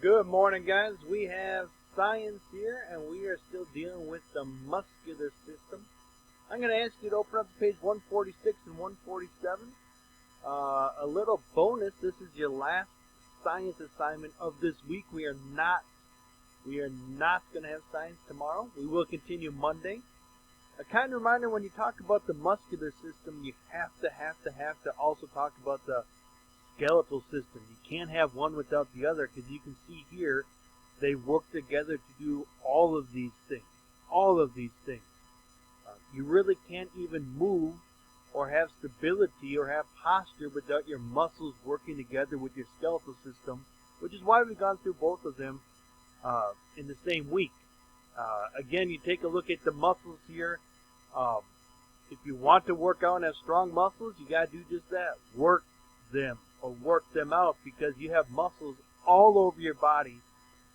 Good morning, guys. We have science here, and we are still dealing with the muscular system. I'm going to ask you to open up to page 146 and 147. A little bonus, this is your last science assignment of this week. We are not going to have science tomorrow. We will continue Monday. A kind reminder, when you talk about the muscular system, you have to also talk about the skeletal system. You can't have one without the other, because you can see here they work together to do all of these things. You really can't even move or have stability or have posture without your muscles working together with your skeletal system, which is why we've gone through both of them in the same week. Again, you take a look at the muscles here. If you want to work out and have strong muscles, you got to do just that. Work them or work them out, because you have muscles all over your body,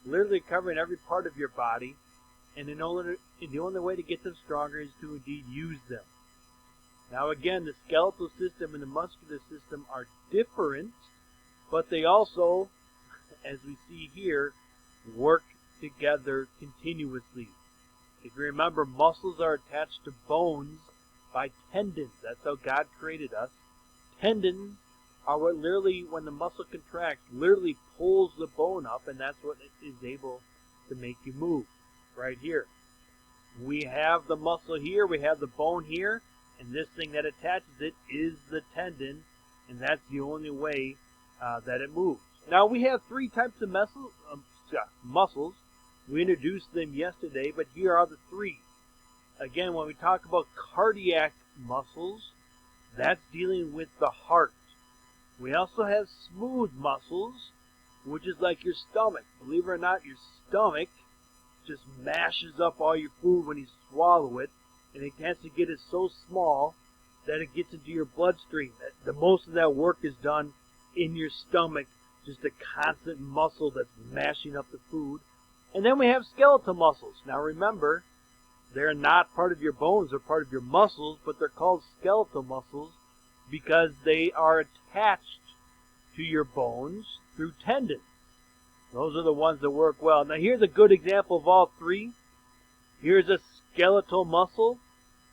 literally covering every part of your body, and the only way to get them stronger is to indeed use them. Now again, the skeletal system and the muscular system are different, but they also, as we see here, work together continuously. If you remember, muscles are attached to bones by tendons. That's how God created us. Tendons are what literally, when the muscle contracts, literally pulls the bone up, and that's what is able to make you move. Right here. We have the muscle here, we have the bone here, and this thing that attaches it is the tendon, and that's the only way that it moves. Now, we have three types of muscles. We introduced them yesterday, but here are the three. Again, when we talk about cardiac muscles, that's dealing with the heart. We also have smooth muscles, which is like your stomach. Believe it or not, your stomach just mashes up all your food when you swallow it, and it has to get it so small that it gets into your bloodstream. The most of that work is done in your stomach, just a constant muscle that's mashing up the food. And then we have skeletal muscles. Now remember, they're not part of your bones, they're part of your muscles, but they're called skeletal muscles because they are attached to your bones through tendons. Those are the ones that work well. Now here's a good example of all three. Here's a skeletal muscle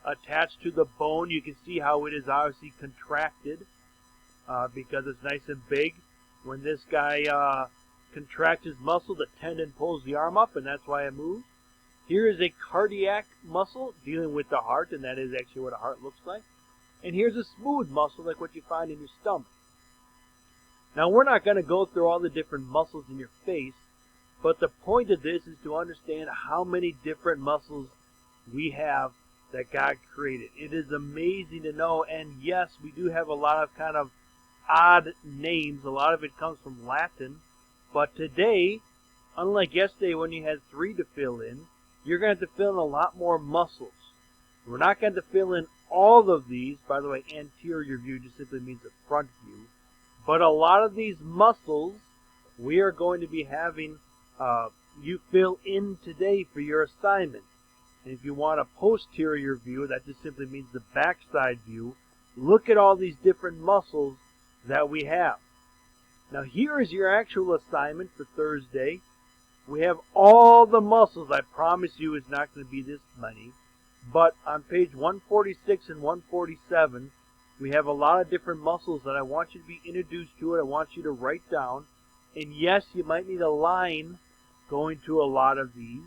attached to the bone. You can see how it is obviously contracted because it's nice and big. When this guy contracts his muscle, the tendon pulls the arm up, and that's why it moves. Here is a cardiac muscle dealing with the heart, and that is actually what a heart looks like. And here's a smooth muscle like what you find in your stomach. Now, we're not going to go through all the different muscles in your face, but the point of this is to understand how many different muscles we have that God created. It is amazing to know, and yes, we do have a lot of kind of odd names. A lot of it comes from Latin, but today, unlike yesterday when you had 3 to fill in, you're going to have to fill in a lot more muscles. We're not going to fill in all of these. By the way, anterior view just simply means the front view. But a lot of these muscles we are going to be having you fill in today for your assignment. And if you want a posterior view, that just simply means the backside view. Look at all these different muscles that we have. Now here is your actual assignment for Thursday. We have all the muscles. I promise you it's not going to be this many. But on page 146 and 147, we have a lot of different muscles that I want you to be introduced to. I want you to write down. And yes, you might need a line going to a lot of these,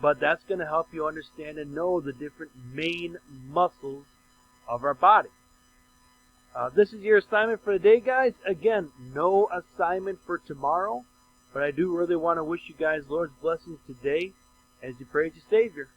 but that's going to help you understand and know the different main muscles of our body. This is your assignment for today, guys. Again, no assignment for tomorrow, but I do really want to wish you guys Lord's blessings today as you praise your Savior.